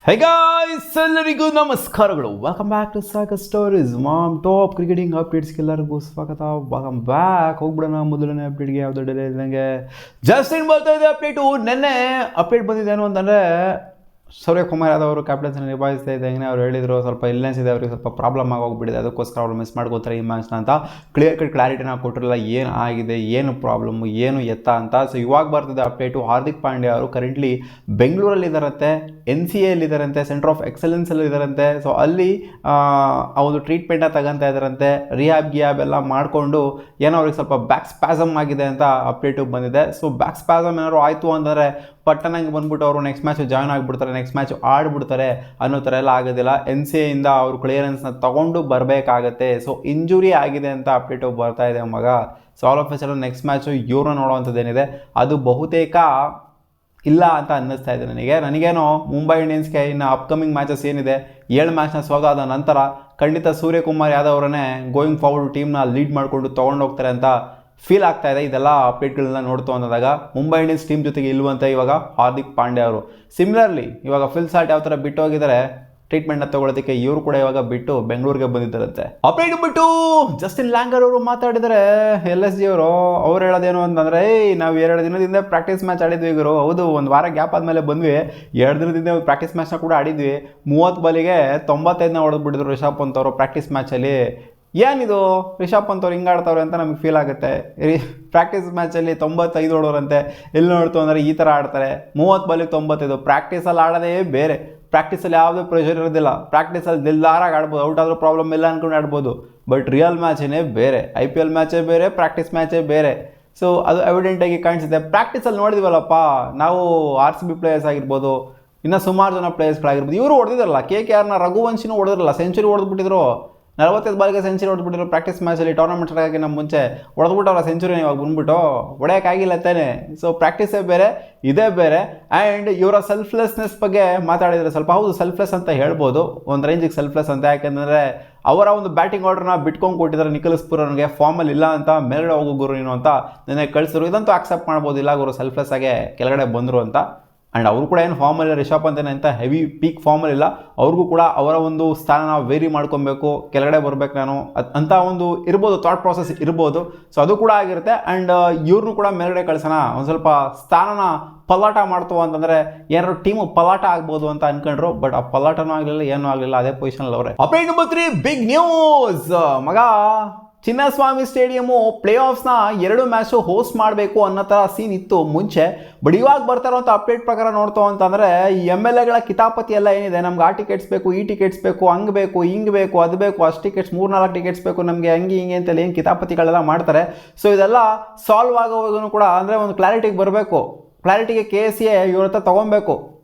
ಹೇ guys, ಎಲ್ಲರಿಗೂ ನಮಸ್ಕಾರಗಳು. Welcome back to soccer stories. Top cricketing ಅಪ್ಡೇಟ್ಸ್ಗೆ ಎಲ್ಲರಿಗೂ ಸ್ವಾಗತ. Welcome back. ಹೋಗ್ಬಿಡೋಣ ಮೊದಲನೇ ಅಪ್ಡೇಟ್ಗೆ. ಯಾವುದೋ ಡೆಲ್ಲಿ ಇದ್ದಂಗೆ ಜಸ್ಟಿನ್ ಬರ್ತಾ ಇದೆ ಅಪ್ಡೇಟು. ನೆನ್ನೆ ಅಪ್ಡೇಟ್ ಬಂದಿದ್ದೇನು ಅಂತಂದರೆ, ಸೂರ್ಯಕುಮಾರ್ ಯಾದವ್ ಅವರು ಕ್ಯಾಪ್ಟನ್ಸಿನ ನಿಭಾಯಿಸ್ತಾ ಇದ್ದಂಗೆ ಅವ್ರು ಹೇಳಿದರು ಸ್ವಲ್ಪ ಇಲ್ಲೆನ್ಸ್ ಇದೆ, ಅವರಿಗೆ ಸ್ವಲ್ಪ ಪ್ರಾಬ್ಲಮ್ ಆಗೋಗ್ಬಿಟ್ಟಿದೆ, ಅದಕ್ಕೋಸ್ಕರ ಅವ್ರು ಮಿಸ್ ಮಾಡ್ಕೋತಾರೆ ಈ ಮ್ಯಾಚ್ನ ಅಂತ ಕ್ಲಿಯರ್ ಕಟ್ ಕ್ಲಾರಿಟಿನ ಕೊಟ್ಟಿರಲ್ಲ. ಏನು ಆಗಿದೆ, ಏನು ಪ್ರಾಬ್ಲಮ್ಮು, ಏನು ಎತ್ತ ಅಂತ. ಸೊ ಇವಾಗ ಬರ್ತಿದೆ ಅಪ್ಡೇಟು. ಹಾರ್ದಿಕ್ ಪಾಂಡ್ಯ ಅವರು ಕರೆಂಟ್ಲಿ ಬೆಂಗಳೂರಲ್ಲಿ ಇದ್ದಾರಂತೆ, NCA ಇದ್ದಾರಂತೆ, ಸೆಂಟರ್ ಆಫ್ ಎಕ್ಸಲೆನ್ಸಲ್ಲಿ ಇದ್ದಾರಂತೆ. ಸೊ ಅಲ್ಲಿ ಒಂದು ಟ್ರೀಟ್ಮೆಂಟ್ನ ತಗೊಂತ ಇದ್ದಾರಂತೆ, ರಿಹ್ಯಾಬ್ ಎಲ್ಲ ಮಾಡಿಕೊಂಡು ಏನೋ ಅವ್ರಿಗೆ ಸ್ವಲ್ಪ ಬ್ಯಾಕ್ ಸ್ಪ್ಯಾಸಮ್ ಆಗಿದೆ ಅಂತ ಅಪ್ಡೇಟು ಬಂದಿದೆ. ಸೊ ಬ್ಯಾಕ್ ಸ್ಪ್ಯಾಸಮ್ ಏನಾದ್ರು ಆಯಿತು ಅಂದರೆ ಪಟ್ಟಣಂಗೆ ಬಂದ್ಬಿಟ್ಟು ಅವರು ನೆಕ್ಸ್ಟ್ ಮ್ಯಾಚ್ ಜಾಯ್ನ್ ಆಗಿಬಿಡ್ತಾರೆ, ನೆಕ್ಸ್ಟ್ ಮ್ಯಾಚ್ ಆಡ್ಬಿಡ್ತಾರೆ ಅನ್ನೋ ಥರ ಎಲ್ಲ ಆಗೋದಿಲ್ಲ. NCA ಇಂದ ಅವರು ಕ್ಲಿಯರೆನ್ಸ್ನ ತೊಗೊಂಡು ಬರಬೇಕಾಗತ್ತೆ. ಸೊ ಇಂಜುರಿ ಆಗಿದೆ ಅಂತ ಅಪ್ಡೇಟು ಬರ್ತಾ ಇದೆ ಮಗ. So all of A sudden next match ಇವ್ರನ್ನ ನೋಡೋವಂಥದ್ದೇನಿದೆ ಅದು ಬಹುತೇಕ ಇಲ್ಲ ಅಂತ ಅನ್ನಿಸ್ತಾ ಇದೆ ನನಗೇನೋ ಮುಂಬೈ ಇಂಡಿಯನ್ಸ್ಗೆ ಇನ್ನು ಅಪ್ಕಮಿಂಗ್ ಮ್ಯಾಚಸ್ ಏನಿದೆ 7 ಮ್ಯಾಚ್ನ ಸೋಗಾದ ನಂತರ ಖಂಡಿತ ಸೂರ್ಯಕುಮಾರ್ ಯಾದವ್ ಅವರನ್ನೇ ಗೋಯಿಂಗ್ ಫಾರ್ವರ್ಡ್ ಟೀಮ್ನ ಲೀಡ್ ಮಾಡಿಕೊಂಡು ತೊಗೊಂಡೋಗ್ತಾರೆ ಅಂತ ಫೀಲ್ ಆಗ್ತಾ ಇದೆ. ಇದೆಲ್ಲ ಅಪ್ಡೇಟ್ಗಳನ್ನ ನೋಡ್ತು ಅನ್ನೋದಾಗ ಮುಂಬೈ ಇಂಡಿಯನ್ಸ್ ಟೀಮ್ ಜೊತೆಗೆ ಇಲ್ವಂತ ಇವಾಗ ಹಾರ್ದಿಕ್ ಪಾಂಡ್ಯ ಅವರು. ಸಿಮಿಲರ್ಲಿ ಇವಾಗ ಫಿಲ್ ಸಾಲ್ಟ್ ಯಾವ ಥರ ಬಿಟ್ಟು ಹೋಗಿದ್ದಾರೆ ಟ್ರೀಟ್ಮೆಂಟ್ನ ತೊಗೊಳೋದಕ್ಕೆ, ಇವರು ಕೂಡ ಇವಾಗ ಬಿಟ್ಟು ಬೆಂಗಳೂರಿಗೆ ಬಂದಿದ್ದಾರಂತೆ. ಅಪ್ಡೇಟ್ ಬಿಟ್ಟು ಜಸ್ಟಿನ್ ಲ್ಯಾಂಗರ್ ಅವರು ಮಾತಾಡಿದರೆ LSG ಅವರು. ಅವ್ರು ಹೇಳೋದೇನು ಅಂತಂದರೆ, ನಾವು 2 ದಿನದಿಂದ ಪ್ರಾಕ್ಟೀಸ್ ಮ್ಯಾಚ್ ಆಡಿದ್ವಿ ಗುರು. ಹೌದು, ಒಂದು ವಾರ ಗ್ಯಾಪ್ ಆದಮೇಲೆ ಬಂದ್ವಿ, 2 ದಿನದಿಂದ ಪ್ರಾಕ್ಟೀಸ್ ಮ್ಯಾಚ್ನ ಕೂಡ ಆಡಿದ್ವಿ. 30 ಬಾಲಿಗೆ 95ನ ಹೊಡೆದ್ಬಿಟ್ಟಿದ್ರು ರಿಷಬ್ ಪಂತ್ ಅವರು ಪ್ರಾಕ್ಟೀಸ್ ಮ್ಯಾಚಲ್ಲಿ. ಏನಿದು ರಿಷಬ್ ಪಂತ್ ಅವ್ರು ಹಿಂಗೆ ಆಡ್ತವ್ರೆ ಅಂತ ನಮಗೆ ಫೀಲ್ ಆಗುತ್ತೆ. ಪ್ರಾಕ್ಟೀಸ್ ಮ್ಯಾಚಲ್ಲಿ 95 ಹೊಡೋರಂತೆ, ಎಲ್ಲಿ ನೋಡ್ತು ಅಂದರೆ ಈ ಥರ ಆಡ್ತಾರೆ. 30 ಬಾಲಿಗೆ 95. ಪ್ರಾಕ್ಟೀಸಲ್ಲಿ ಆಡೋದೇ ಬೇರೆ, ಪ್ರಾಕ್ಟೀಸಲ್ಲಿ ಯಾವುದೇ ಪ್ರೆಷರ್ ಇರೋದಿಲ್ಲ, ಪ್ರಾಕ್ಟೀಸಲ್ಲಿ ದಿಲ್ದಾರಾಗಿ ಆಡ್ಬೋದು, ಔಟ್ ಆದರೂ ಪ್ರಾಬ್ಲಮ್ ಇಲ್ಲ ಅಂದ್ಕೊಂಡು ಆಡ್ಬೋದು. ಬಟ್ ರಿಯಲ್ ಮ್ಯಾಚೇ ಬೇರೆ, IPL ಮ್ಯಾಚೇ ಬೇರೆ, ಪ್ರಾಕ್ಟೀಸ್ ಮ್ಯಾಚೇ ಬೇರೆ. ಸೊ ಅದು ಎವಿಡೆಂಟಾಗಿ ಕಾಣಿಸುತ್ತೆ. ಪ್ರಾಕ್ಟೀಸಲ್ಲಿ ನೋಡಿದ್ವಲ್ಲಪ್ಪ ನಾವು, RCB ಪ್ಲೇಯರ್ಸ್ ಆಗಿರ್ಬೋದು, ಇನ್ನು ಸುಮಾರು ಜನ ಪ್ಲೇಯರ್ಸ್ಗಳಾಗಿರ್ಬೋದು, ಇವರು ಹೊಡೆದಿದ್ರಲ್ಲ. KKRನ ರಘುವಂಶಿನೂ ಹೊಡೆದಿರಲ್ಲ, ಸೆಂಚುರಿ ಹೊಡೆದ್ಬಿಟ್ಟಿದ್ರು. 45 ಬಾಲಿಗೆ ಸೆಂಚುರಿ ಹೊಡೆದ್ಬಿಟ್ಟಿದ್ರು ಪ್ರಾಕ್ಟೀಸ್ ಮ್ಯಾಚಲ್ಲಿ. ಟೂರ್ನಮೆಂಟ್ ಆಗಿ ನಮ್ಮ ಮುಂಚೆ ಹೊಡೆದ್ಬಿಟ್ಟವ್ರ ಸೆಂಚುರಿನ ಇವಾಗ ಬಂದ್ಬಿಟ್ಟು ಹೊಡೆಯೋಕ್ಕಾಗಿಲ್ಲ ತಾನೆ. ಸೊ ಪ್ರಾಕ್ಟೀಸೇ ಬೇರೆ, ಇದೇ ಬೇರೆ. ಆ್ಯಂಡ್ ಇವರ ಸೆಲ್ಫ್ಲೆಸ್ನೆಸ್ ಬಗ್ಗೆ ಮಾತಾಡಿದರೆ ಸ್ವಲ್ಪ ಹೌದು ಸೆಲ್ಫ್ಲೆಸ್ ಅಂತ ಹೇಳ್ಬೋದು, ಒಂದು ರೇಂಜಿಗೆ ಸೆಲ್ಫ್ಲೆಸ್ ಅಂತ. ಯಾಕೆಂದರೆ ಅವರ ಒಂದು ಬ್ಯಾಟಿಂಗ್ ಆರ್ಡ್ರನ್ನ ಬಿಟ್ಕೊಂಡು ಕೊಟ್ಟಿದ್ದಾರೆ ನಿಕೋಲಸ್ ಪೂರನ್ಗೆ. ಫಾರ್ಮಲ್ಲಿ ಇಲ್ಲ ಅಂತ, ಮೇಲ್ಗಡೆ ಹೋಗೋ ಗುರು ನೀನು ಅಂತ ನೆನೆ ಕಳಿಸಿದ್ರು. ಇದಂತೂ ಆಕ್ಸೆಪ್ಟ್ ಮಾಡ್ಬೋದು, ಇಲ್ಲ ಗುರು ಸೆಲ್ಫ್ಲೆಸ್ ಆಗಿ ಕೆಳಗಡೆ ಬಂದರು ಅಂತ. ಆ್ಯಂಡ್ ಅವರು ಕೂಡ ಏನು ಫಾರ್ಮಲ್ಲಿ ರಿಷಬ್ ಪಂತ್ ಅಂತ ಹೆವಿ ಪೀಕ್ ಫಾರ್ಮಲ್ಲಿಲ್ಲ. ಅವ್ರಿಗೂ ಕೂಡ ಅವರ ಒಂದು ಸ್ಥಾನ ವೇರಿ ಮಾಡ್ಕೊಬೇಕು, ಕೆಳಗಡೆ ಬರ್ಬೇಕು ನಾನು ಅಂತ ಒಂದು ಇರ್ಬೋದು, ಥಾಟ್ ಪ್ರಾಸೆಸ್ ಇರ್ಬೋದು. ಸೊ ಅದು ಕೂಡ ಆಗಿರುತ್ತೆ. ಆ್ಯಂಡ್ ಇವ್ರನ್ನೂ ಕೂಡ ಮೇಲ್ಗಡೆ ಕಳ್ಸೋಣ, ಒಂದು ಸ್ವಲ್ಪ ಸ್ಥಾನನ ಪಲಾಟ ಮಾಡ್ತು ಅಂತಂದರೆ ಏನಾದ್ರು ಟೀಮು ಪಲಾಟ ಆಗ್ಬೋದು ಅಂತ ಅನ್ಕೊಂಡ್ರು. ಬಟ್ ಆ ಪಲಾಟನೂ ಆಗಲಿಲ್ಲ, ಏನೂ ಆಗಲಿಲ್ಲ, ಅದೇ ಪೊಸಿಷನಲ್ಲಿ ಅವರೇ. ಅಪ್ಡೇಟ್ ನಂಬರ್ 3, ಬಿಗ್ ನ್ಯೂಸ್ ಮಗ. ಚಿನ್ನಸ್ವಾಮಿ ಸ್ಟೇಡಿಯಮು ಪ್ಲೇ ಆಫ್ಸ್ನ 2 ಮ್ಯಾಚು ಹೋಸ್ಟ್ ಮಾಡಬೇಕು ಅನ್ನೋ ಥರ ಸೀನ್ ಇತ್ತು ಮುಂಚೆ. ಬಟ್ ಇವಾಗ ಬರ್ತಾ ಇರೋಂಥ ಅಪ್ಡೇಟ್ ಪ್ರಕಾರ ನೋಡ್ತು ಅಂತಂದರೆ, ಈ MLAಗಳ ಕಿತಾಪತಿ ಎಲ್ಲ ಏನಿದೆ, ನಮ್ಗೆ ಆ ಟಿಕೆಟ್ಸ್ ಬೇಕು, ಈ ಟಿಕೆಟ್ಸ್ ಬೇಕು, ಹಂಗೆ ಬೇಕು, ಹಿಂಗೆ ಬೇಕು, ಅದು ಬೇಕು, ಅಷ್ಟು ಟಿಕೆಟ್ಸ್ 3-4 ಟಿಕೆಟ್ಸ್ ಬೇಕು ನಮಗೆ, ಹಂಗೆ ಹಿಂಗೆ ಅಂತೇಳಿ ಏನು ಕಿತಾಪತಿಗಳೆಲ್ಲ ಮಾಡ್ತಾರೆ. ಸೊ ಇದೆಲ್ಲ ಸಾಲ್ವ್ ಆಗೋವಾಗೂ ಕೂಡ ಅಂದರೆ ಒಂದು ಕ್ಲಾರಿಟಿಗೆ ಬರಬೇಕು. ಕ್ಲಾರಿಟಿಗೆ KCA ಇವ್ರ ಹತ್ರ ತೊಗೊಬೇಕು.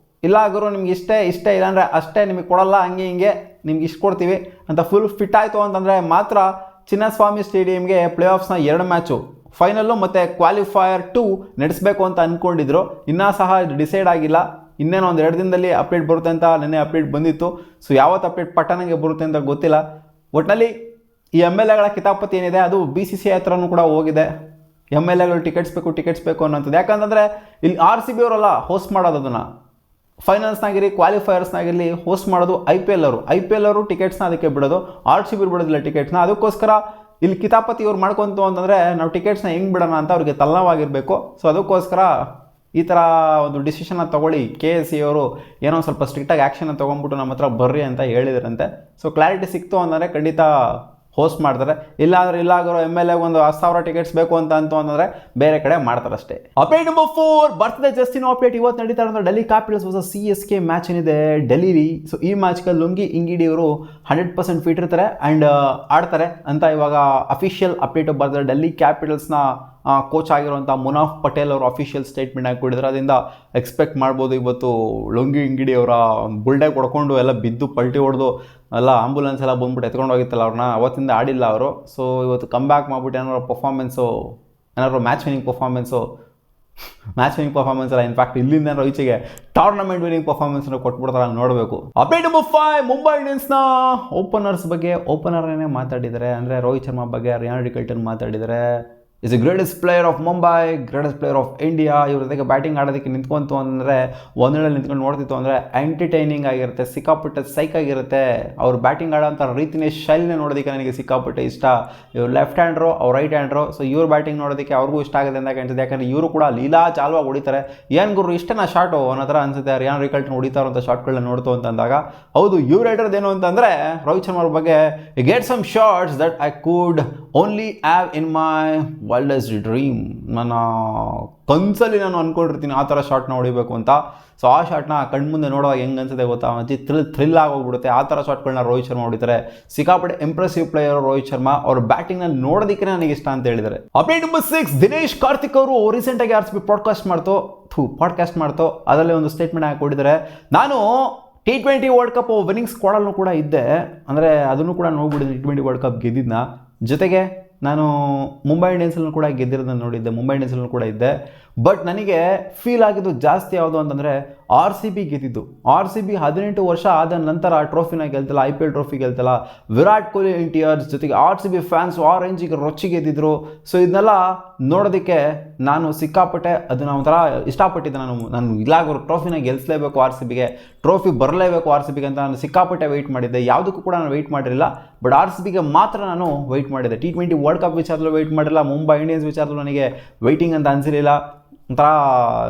ಇಲ್ಲ ಗುರು ನಿಮ್ಗೆ ಇಷ್ಟೇ ಇಲ್ಲಾಂದರೆ ಅಷ್ಟೇ, ನಿಮಗೆ ಕೊಡಲ್ಲ, ಹಂಗೆ ಹಿಂಗೆ ನಿಮ್ಗೆ ಇಷ್ಟು ಕೊಡ್ತೀವಿ ಅಂತ ಫುಲ್ ಫಿಟ್ ಆಯಿತು ಅಂತಂದರೆ ಮಾತ್ರ ಚಿನ್ನಸ್ವಾಮಿ ಸ್ಟೇಡಿಯಂಗೆ ಪ್ಲೇ ಆಫ್ಸ್ನ 2 ಮ್ಯಾಚು, ಫೈನಲ್ಲು ಮತ್ತು ಕ್ವಾಲಿಫೈಯರ್ 2 ನಡೆಸಬೇಕು ಅಂತ ಅಂದ್ಕೊಂಡಿದ್ರು. ಇನ್ನೂ ಸಹ ಡಿಸೈಡ್ ಆಗಿಲ್ಲ. ಇನ್ನೇನು ಒಂದು 2 ದಿನದಲ್ಲಿ ಅಪ್ಡೇಟ್ ಬರುತ್ತೆ ಅಂತ ನೆನ್ನೆ ಅಪ್ಡೇಟ್ ಬಂದಿತ್ತು. ಸೊ ಯಾವತ್ತು ಅಪ್ಡೇಟ್ ಪಟ್ಟಣಂಗೆ ಬರುತ್ತೆ ಅಂತ ಗೊತ್ತಿಲ್ಲ. ಒಟ್ಟಿನಲ್ಲಿ ಈ MLAಗಳ ಕಿತಾಪತಿ ಏನಿದೆ ಅದು BCCI ಹತ್ರನೂ ಕೂಡ ಹೋಗಿದೆ. MLAಗಳು ಟಿಕೆಟ್ಸ್ ಬೇಕು ಅನ್ನೋಂಥದ್ದು. ಯಾಕಂತಂದರೆ ಇಲ್ಲಿ RCB ಅವರೆಲ್ಲ ಹೋಸ್ಟ್ ಮಾಡೋದು, ಅದನ್ನು ಫೈನಲ್ಸ್ನಾಗಿರಲಿ ಕ್ವಾಲಿಫೈಯರ್ಸ್ನಾಗಿರಲಿ ಹೋಸ್ಟ್ ಮಾಡೋದು IPL ಅವರು ಟಿಕೆಟ್ಸ್ನ ಅದಕ್ಕೆ ಬಿಡೋದು, RCB ಬಿಡೋದಿಲ್ಲ ಟಿಕೆಟ್ಸ್ನ. ಅದಕ್ಕೋಸ್ಕರ ಇಲ್ಲಿ ಕಿತಾಪತಿ ಇವ್ರು ಮಾಡ್ಕೊಂತು ಅಂತಂದರೆ ನಾವು ಟಿಕೆಟ್ಸ್ನ ಹೆಂಗೆ ಬಿಡೋಣ ಅಂತ ಅವ್ರಿಗೆ ತಲ್ಲವಾಗಿರಬೇಕು. ಸೊ ಅದಕ್ಕೋಸ್ಕರ ಈ ಥರ ಒಂದು ಡಿಸಿಷನ್ನ ತೊಗೊಳ್ಳಿ. KCA ಅವರು ಏನೋ ಸ್ವಲ್ಪ ಸ್ಟ್ರಿಕ್ಟಾಗಿ ಆ್ಯಕ್ಷನ್ನ ತೊಗೊಂಡ್ಬಿಟ್ಟು ನಮ್ಮ ಹತ್ರ ಬರ್ರಿ ಅಂತ ಹೇಳಿದ್ರಂತೆ. ಸೊ ಕ್ಲಾರಿಟಿ ಸಿಕ್ತು ಅಂತಂದರೆ ಖಂಡಿತ ಹೋಸ್ಟ್ ಮಾಡ್ತಾರೆ. ಇಲ್ಲ ಆಗೋರು MLA ಒಂದು 10,000 ಟಿಕೆಟ್ಸ್ ಬೇಕು ಅಂತಂದರೆ ಬೇರೆ ಕಡೆ ಮಾಡ್ತಾರೆ ಅಷ್ಟೇ. ಅಪ್ಡೇಟ್ ನಂಬರ್ 4 ಬರ್ತಿದೆ ಜಸ್ಟಿನ್ ಅಪ್ಡೇಟ್. ಇವತ್ತು ನಡೀತಾ ಇರೋದು Delhi capitals versus CSK match ಏನಿದೆ ಡೆಲ್ಲಿಲಿ. ಸೊ ಈ ಮ್ಯಾಚ್ಗೆ ಲುಂಗಿ ಇಂಗಿಡಿ ಅವರು 100% ಫಿಟ್ ಇರ್ತಾರೆ ಆ್ಯಂಡ್ ಆಡ್ತಾರೆ ಅಂತ ಇವಾಗ ಅಫಿಷಿಯಲ್ ಅಪ್ಡೇಟ್ ಬರ್ತಾರೆ. ಡೆಲ್ಲಿ ಕ್ಯಾಪಿಟಲ್ಸ್ನ ಕೋಚ್ ಆಗಿರುವಂಥ ಮುನಾಫ್ ಪಟೇಲ್ ಅವರು ಅಫಿಷಿಯಲ್ ಸ್ಟೇಟ್ಮೆಂಟ್ ಆಗಿ ಕೊಟ್ಟಿದ್ದಾರೆ. ಅದರಿಂದ ಎಕ್ಸ್ಪೆಕ್ಟ್ ಮಾಡ್ಬೋದು ಇವತ್ತು ಲುಂಗಿ ಇಂಗಿಡಿ ಅವರ ಬುಲ್ಡಾಗಿ ಹೊಡ್ಕೊಂಡು ಎಲ್ಲ ಬಿದ್ದು ಪಲ್ಟಿ ಹೊಡೆದು ಎಲ್ಲ ಆಂಬುಲೆನ್ಸ್ ಎಲ್ಲ ಬಂದ್ಬಿಟ್ಟು ಎತ್ಕೊಂಡು ಹೋಗಿತ್ತಲ್ಲ ಅವ್ರನ್ನ, ಅವತ್ತಿಂದ ಆಡಿಲ್ಲ ಅವರು. ಸೊ ಇವತ್ತು ಕಮ್ ಬ್ಯಾಕ್ ಮಾಡಿಬಿಟ್ಟು ಏನಾದ್ರು ಮ್ಯಾಚ್ ವಿನಿಂಗ್ ಪರ್ಫಾರ್ಮೆನ್ಸ್ ಅಲ್ಲ, ಇನ್ಫ್ಯಾಕ್ಟ್ ಇಲ್ಲಿಂದ ಈಚೆಗೆ ಟೂರ್ನಮೆಂಟ್ ವಿನಿಂಗ್ ಪರ್ಫಾರ್ಮೆನ್ಸ್ನ ಕೊಟ್ಬಿಡ್ತಾರೆ, ನೋಡಬೇಕು. ಅಪ್ಡೇಟ್ ನಂಬರ್ 5 ಮುಂಬೈ ಇಂಡಿಯನ್ಸ್ನ ಓಪನರ್ಸ್ ಬಗ್ಗೆ. ಓಪನರ್ನೇ ಮಾತಾಡಿದ್ದಾರೆ ಅಂದರೆ ರೋಹಿತ್ ಶರ್ಮಾ ಬಗ್ಗೆ ರಿಯಾನ್ ರಿಕಲ್ಟನ್ ಮಾತಾಡಿದ್ದಾರೆ. Is A greatest player of Mumbai, greatest player of India. ಇವ್ರ ಜೊತೆಗೆ ಬ್ಯಾಟಿಂಗ್ ಆಡೋದಕ್ಕೆ ನಿಂತ್ಕೊಂತು ಅಂದರೆ ಒಂದೆರಡು ನಿಂತ್ಕೊಂಡು ನೋಡ್ತಿತ್ತು ಅಂದರೆ ಎಂಟರ್ಟೈನಿಂಗ್ ಆಗಿರುತ್ತೆ, ಸಿಕ್ಕಾಪಟ್ಟೆ ಸೈಕ್ ಆಗಿರುತ್ತೆ. ಅವ್ರು ಬ್ಯಾಟಿಂಗ್ ಆಡೋಂಥ ರೀತಿನೇ ಶೈಲಿನೇ ನೋಡೋದಕ್ಕೆ ನನಗೆ ಸಿಕ್ಕಾಪಟ್ಟೆ ಇಷ್ಟ. ಇವ್ರು ಲೆಫ್ಟ್ ಹ್ಯಾಂಡ್ರು, ಅವ್ರು ರೈಟ್ ಹ್ಯಾಂಡ್ರು. ಸೊ ಇವ್ರ ಬ್ಯಾಟಿಂಗ್ ನೋಡೋದಕ್ಕೆ ಅವ್ರಿಗೂ ಇಷ್ಟ ಆಗುತ್ತೆ ಅಂತ ಕಾಣಿಸುತ್ತೆ. ಯಾಕಂದರೆ ಇವರು ಕೂಡ ಲೀಲಾ ಚಾಲುವಾಗಿ ಹೊಡಿತಾರೆ. ಏನು ಗುರು ಇಷ್ಟನ ಶಾಟು ಅನ್ನೋ ಥರ ಅನಿಸುತ್ತೆ. ರಿಯಾನ್ ರಿಕಲ್ಟನ್ ಹೊಡಿತಾರಂಥ ಶಾಟ್ಗಳನ್ನ ನೋಡ್ತು ಅಂತಂದಾಗ ಹೌದು, ಇವ್ರು ಹೇಳಿರೋದೇನು ಅಂತಂದರೆ ರೋಹಿತ್ ಶರ್ಮಾ ಅವ್ರ ಬಗ್ಗೆ get some shots that I could only have in my wildest dream. ನನ್ನ ಕನಸಲ್ಲಿ ನಾನು ಅಂದ್ಕೊಂಡಿರ್ತೀನಿ ಆ ಥರ ಶಾಟ್ನ ಹೊಡಿಬೇಕು ಅಂತ. ಸೊ ಆ ಶಾಟ್ನ ಕಣ್ಮುಂದೆ ನೋಡುವಾಗ ಹೆಂಗೆ ಅನ್ಸುತ್ತೆ ಗೊತ್ತಾ, ಥ್ರಿಲ್ ಆಗೋಗ್ಬಿಡುತ್ತೆ. ಆ ಥರ ಶಾಟ್ಗಳನ್ನ ರೋಹಿತ್ ಶರ್ಮಾ ಹೊಡಿತಾರೆ. ಸಿಕ್ಕಾಪಟ್ಟೆ ಇಂಪ್ರೆಸಿವ್ ಪ್ಲೇಯರ್ ರೋಹಿತ್ ಶರ್ಮಾ. ಅವ್ರ ಬ್ಯಾಟಿಂಗ್ನ ನೋಡೋದಕ್ಕೆ ನನಗೆ ಇಷ್ಟ ಅಂತ ಹೇಳಿದ್ದಾರೆ. ಅಪ್ಡೇಟ್ ನಂಬರ್ 6, ದಿನೇಶ್ ಕಾರ್ತಿಕ್ ಅವರು ರೀಸೆಂಟಾಗಿ RCB ಪಾಡ್ಕಾಸ್ಟ್ ಮಾಡ್ತು. ಅದರಲ್ಲಿ ಒಂದು ಸ್ಟೇಟ್ಮೆಂಟ್ ಹಾಕಿ ಕೊಟ್ಟಿದ್ದಾರೆ. ನಾನು T20 ವರ್ಲ್ಡ್ ಕಪ್ ವಿನ್ನಿಂಗ್ ಸ್ಕ್ವಾಡಲ್ಲೂ ಕೂಡ ಇದ್ದೆ, ಅಂದರೆ ಅದನ್ನು ಕೂಡ ನೋಡ್ಬಿಟ್ಟಿದ್ದೀನಿ. T20 ವರ್ಲ್ಡ್ ಕಪ್ ಗೆದ್ದಿದ್ದನ್ನ, ಜೊತೆಗೆ ನಾನು ಮುಂಬೈ ಇಂಡಿಯನ್ಸಲ್ಲೂ ಕೂಡ ಗೆದ್ದಿರೋದನ್ನು ನೋಡಿದ್ದೆ, ಮುಂಬೈ ಇಂಡಿಯನ್ಸಲ್ಲೂ ಕೂಡ ಇದ್ದೆ. ಬಟ್ ನನಗೆ ಫೀಲ್ ಆಗಿದ್ದು ಜಾಸ್ತಿ ಯಾವುದು ಅಂತಂದರೆ RCB ಗೆದ್ದಿದ್ದು. RCB 18 ವರ್ಷ ಆದ ನಂತರ ಟ್ರೋಫಿನ ಗೆಲ್ತಲ್ಲ, IPL ಟ್ರೋಫಿ ಗೆಲ್ತಲ್ಲ. ವಿರಾಟ್ ಕೊಹ್ಲಿ ಇಂಟಿಯರ್ಸ್ ಜೊತೆಗೆ RCB ಫ್ಯಾನ್ಸ್ ಆ ರೇಂಜಿಗೆ ರೊಚ್ಚಿ ಗೆದ್ದಿದ್ರು. ಸೊ ಇದನ್ನೆಲ್ಲ ನೋಡೋದಕ್ಕೆ ನಾನು ಸಿಕ್ಕಾಪಟ್ಟೆ ಅದನ್ನು ಒಂಥರ ಇಷ್ಟಪಟ್ಟಿದ್ದೆ. ನಾನು ಇಲ್ಲಾಗೋರು ಟ್ರೋಫಿನ ಗೆಲ್ಲಿಸಲೇಬೇಕು, RCBಗೆ ಟ್ರೋಫಿ ಬರಲೇಬೇಕು RCBಗೆ ಅಂತ ನಾನು ಸಿಕ್ಕಾಪಟ್ಟೆ ವೆಯ್ಟ್ ಮಾಡಿದ್ದೆ. ಯಾವುದಕ್ಕೂ ಕೂಡ ನಾನು ವೆಯ್ಟ್ ಮಾಡಿರಲಿಲ್ಲ, ಬಟ್ RCBಗೆ ಮಾತ್ರ ನಾನು ವೆಯ್ಟ್ ಮಾಡಿದ್ದೆ. T20 ವರ್ಲ್ಡ್ ಕಪ್ ವಿಚಾರದಲ್ಲೂ ವೆಯ್ಟ್ ಮಾಡಿಲ್ಲ, ಮುಂಬೈ ಇಂಡಿಯನ್ಸ್ ವಿಚಾರದಲ್ಲೂ ನನಗೆ ವೆಯ್ಟಿಂಗ್ ಅಂತ ಅನಿಸಿರಲಿಲ್ಲ. ಒಂಥರ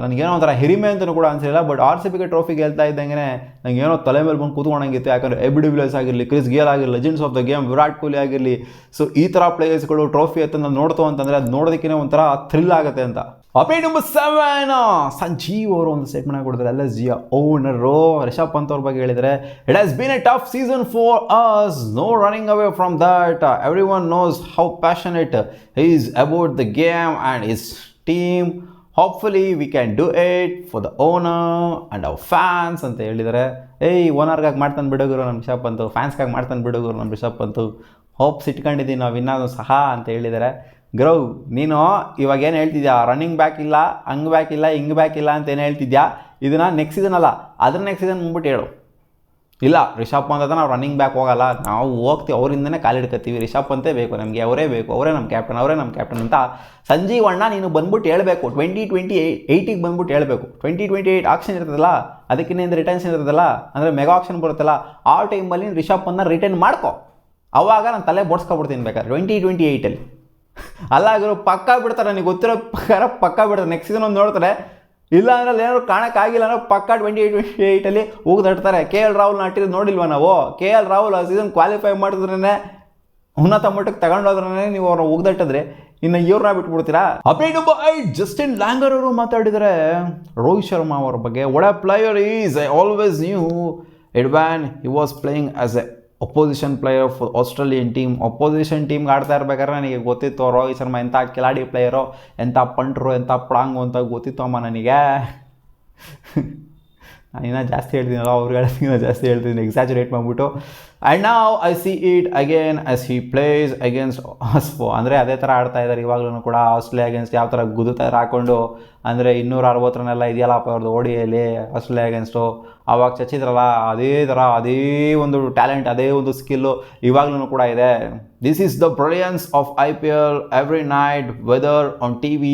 ನನಗೇನೋ ಒಂಥರ ಹಿರಿಮೆ ಅಂತಲೂ ಕೂಡ ಅನಿಸಿಲ್ಲ. ಬಟ್ RCBಗೆ ಟ್ರೋಫಿ ಗೆಲ್ತಾ ಇದ್ದಂಗೆ ನನಗೇನೋ ತಲೆ ಮೇಲೆ ಬಂದು ಕೂತ್ಕೊಂಡಂಗಿತ್ತು. ಯಾಕಂದರೆ AB de Villiers ಆಗಿರಲಿ, ಕ್ರಿಸ್ ಗೇಲ್ ಆಗಿರಲಿ, legends of the game Virat Kohli ಆಗಿರಲಿ, ಸೊ ಈ ಥರ ಪ್ಲೇಯರ್ಸ್ಗಳು ಟ್ರೋಫಿ ಎತ್ತನ್ನು ನೋಡ್ತು ಅಂತಂದರೆ ಅದು ನೋಡೋದಕ್ಕೇ ಒಂಥರ ಥ್ರಿಲ್ ಆಗುತ್ತೆ ಅಂತ. ಅಪ್ಡೇಟ್ ನಂಬರ್ 7, ಸಂಜೀವ್ ಅವರು ಒಂದು ಸ್ಟೇಟ್ಮೆಂಟ್ ಕೊಡ್ತಾರೆ. LSGಯ ಓನರು ರಿಷಬ್ ಪಂತ್ ಅವ್ರ ಬಗ್ಗೆ ಹೇಳಿದರೆ, it has been a tough season for us, no running away from that. Every one knows how passionate he is about the game and his team. Hopefully we can do it for the owner and our fans ಅಂತ ಹೇಳಿದ್ದಾರೆ. ಓನರ್ಗಾಗಿ ಮಾಡ್ತಾನೆ ಬಿಡೋಗುರು ನಮ್ಮ ರಿಷಬ್ ಪಂತ್, ಫ್ಯಾನ್ಸ್ಗಾಗಿ ಮಾಡ್ತಾನೆ ಬಿಡೋಗುರು ನಮ್ಮ Rishabh Pant. Hopes ಇಟ್ಕೊಂಡಿದ್ದೀವಿ ನಾವು ಇನ್ನೂ ಸಹ ಅಂತ ಹೇಳಿದ್ದಾರೆ. ಗ್ರೌ ನೀನು ಇವಾಗ ಏನು ಹೇಳ್ತಿದ್ಯಾ, ರನ್ನಿಂಗ್ ಬ್ಯಾಕ್ ಇಲ್ಲ, ಹಂಗೆ ಬ್ಯಾಕ್ ಇಲ್ಲ, ಹಿಂಗೆ ಬ್ಯಾಕ್ ಇಲ್ಲ ಅಂತ ಏನು ಹೇಳ್ತಿದ್ಯಾ, ಇದನ್ನು ನೆಕ್ಸ್ಟ್ ಸೀಸನ್ ಅಲ್ಲ ಅದ್ರ ನೆಕ್ಸ್ಟ್ ಸೀಸನ್ ಮುಂಬಿಟ್ಟು ಹೇಳು. ಇಲ್ಲ ರಿಷಬ್ ಪಂತ್ ಅಂತ ನಾವು ರನ್ನಿಂಗ್ ಬ್ಯಾಕ್ ಹೋಗಲ್ಲ, ನಾವು ಹೋಗ್ತೀವಿ ಅವರಿಂದನೇ ಕಾಲಿಡ್ಕೊತೀವಿ, ರಿಷಬ್ ಪಂತೇ ಬೇಕು ನಮಗೆ, ಅವರೇ ಬೇಕು, ಅವರೇ ನಮ್ಮ ಕ್ಯಾಪ್ಟನ್ ಅಂತ ಸಂಜೀವ್ ಅಣ್ಣ ನೀನು ಬಂದ್ಬಿಟ್ಟು ಹೇಳಬೇಕು. 2028ಗೆ ಬಂದ್ಬಿಟ್ಟು ಹೇಳಬೇಕು. 2028 ಆಕ್ಷನ್ ಇರ್ತದಲ್ಲ, ಅದಕ್ಕಿಂತ ರಿಟರ್ನ್ಸ್ ಇರ್ತದಲ್ಲ, ಅಂದರೆ ಮೆಗಾ ಆಕ್ಷನ್ ಬರುತ್ತಲ್ಲ, ಆ ಟೈಮಲ್ಲಿ ರಿಷಬ್ ಪಂತ್ನ ರಿಟರ್ನ್ ಮಾಡ್ಕೊ. ಅವಾಗ ನಾನು ತಲೆ ಬೋಡ್ಸ್ಕೊಬಿಡ್ತೀನಿ ಬೇಕಾದ್ರೆ 2028ಅಲ್ಲಿ. ಅಲ್ಲಾಗಿರೋ ಪಕ್ಕ ಬಿಡ್ತಾರೆ, ನನಗೆ ಗೊತ್ತಿರೋ ಪ್ರಕಾರ ಪಕ್ಕ ಬಿಡ್ತಾರೆ. ನೆಕ್ಸ್ಟ್ ಸೀಸನ್ ಒಂದು ನೋಡ್ತಾರೆ, ಇಲ್ಲ ಅಂದ್ರೆ ಏನಾದ್ರು ಕಾಣಕ್ಕಾಗಿಲ್ಲ ಅಂದ್ರೆ ಪಕ್ಕ 2028ಅಲ್ಲಿ ಹೋಗ್ದಡ್ತಾರೆ. KL ರಾಹುಲ್ ನಾಟಿರೋದು ನೋಡಿಲ್ವ ನಾವು? KL ರಾಹುಲ್ ಆ ಸೀಸನ್ ಕ್ವಾಲಿಫೈ ಮಾಡಿದ್ರೇ ಉನ್ನತ ಮಟ್ಟಕ್ಕೆ ತಗೊಂಡೋದ್ರೇ ನೀವು ಅವ್ರನ್ನ ಹೋಗ್ದಟ್ಟಿದ್ರೆ ಇನ್ನು ಇವ್ರನ್ನ ಬಿಟ್ಬಿಡ್ತೀರಾ? ಅಪ್ಡೇಟ್ ನಂಬರ್ 8, ಜಸ್ಟಿನ್ ಲ್ಯಾಂಗರ್ ಅವರು ಮಾತಾಡಿದರೆ ರೋಹಿತ್ ಶರ್ಮಾ ಅವರ ಬಗ್ಗೆ. ಒಳ್ಳೆ player is, I always new it van he was playing as A opposition player for Australian team. Opposition ಟೀಮ್ಗೆ ಆಡ್ತಾ ಇರ್ಬೇಕಾದ್ರೆ ನನಗೆ ಗೊತ್ತಿತ್ತು ರೋಹಿತ್ ಶರ್ಮಾ ಎಂಥ ಕಿಲಾಡಿ ಪ್ಲೇಯರು, ಎಂಥ ಪಂಟ್ರು, ಎಂಥ ಪ್ರಾಂಗು ಅಂತ ಗೊತ್ತಿತ್ತು ಅಮ್ಮ ನನಗೆ. ನಾನು ಇನ್ನೂ ಜಾಸ್ತಿ ಹೇಳ್ತೀನಲ್ಲ, ಅವ್ರು ಹೇಳ್ತೀನಿ ಜಾಸ್ತಿ ಹೇಳ್ತೀನಿ, ಎಕ್ಸಾಜುರೇಟ್ ಮಾಡಿಬಿಟ್ಟು. And now I see it again as he plays against ಆಸ್ಫೋ. ಅಂದರೆ ಅದೇ ಥರ ಆಡ್ತಾ ಇದ್ದಾರೆ ಇವಾಗಲೂ ಕೂಡ ಆಸ್ಟ್ರೇಲಿಯಾ ಅಗೇನ್ಸ್ಟ್. ಯಾವ ಥರ ಗುದುತ್ತಾರೆ ಹಾಕ್ಕೊಂಡು, ಅಂದರೆ 260 ರನ್ನೆಲ್ಲ ಇದೆಯಲ್ಲಪ್ಪ ಅವ್ರದ್ದು ODIಯಲ್ಲಿ ಆಸ್ಟ್ರೇಲಿಯಾ ಅಗೇನ್ಸ್ಟು. ಆವಾಗ ಚಚ್ಚಿದ್ರಲ್ಲ, ಅದೇ ಥರ ಅದೇ ಒಂದು ಟ್ಯಾಲೆಂಟ್, ಅದೇ ಒಂದು ಸ್ಕಿಲ್ಲು ಇವಾಗಲೂ ಕೂಡ ಇದೆ. This is the brilliance of IPL. Every night whether on TV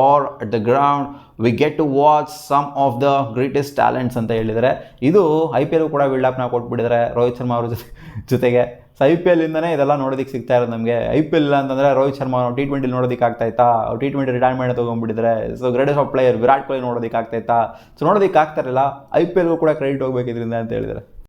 or at the ground we get to watch some of the greatest talents ಅಂತ ಹೇಳಿದರೆ. ಇದು IPL ಕೂಡ ಬಿಲ್ಡಪ್ನ ಕೊಟ್ಬಿಟ್ಟಿದ್ದಾರೆ ರೋಹಿತ್ ಶರ್ಮಾ ಅವ್ರ ಜೊತೆಗೆ. ಸೊ IPL ಇಂದನೇ ಇದೆಲ್ಲ ನೋಡೋದಕ್ಕೆ ಸಿಗ್ತಾ ಇರೋದು ನಮಗೆ. IPL ಇಲ್ಲ ಅಂತಂದರೆ ರೋಹಿತ್ ಶರ್ಮಾ T20 ನೋಡೋದಕ್ಕೆ ಆಗ್ತಾಯಿತ್ತಾ? T20 ರಿಟೈರ್ಮೆಂಟ್ ತೊಗೊಂಡ್ಬಿಟ್ಟಿದ್ದಾರೆ. So greatest of player Virat Kohli ನೋಡೋದಕ್ಕೆ ಆಗ್ತಾಯಿತ್ತಾ? ಸೊ ನೋಡೋದಕ್ಕೆ ಆಗ್ತಾರಿಲ್ಲ. IPLಗೂ ಕೂಡ ಕ್ರೆಡಿಟ್ ಹೋಗ್ಬೇಕಿದ್ರಿಂದ ಅಂತ ಹೇಳಿದ್ದಾರೆ.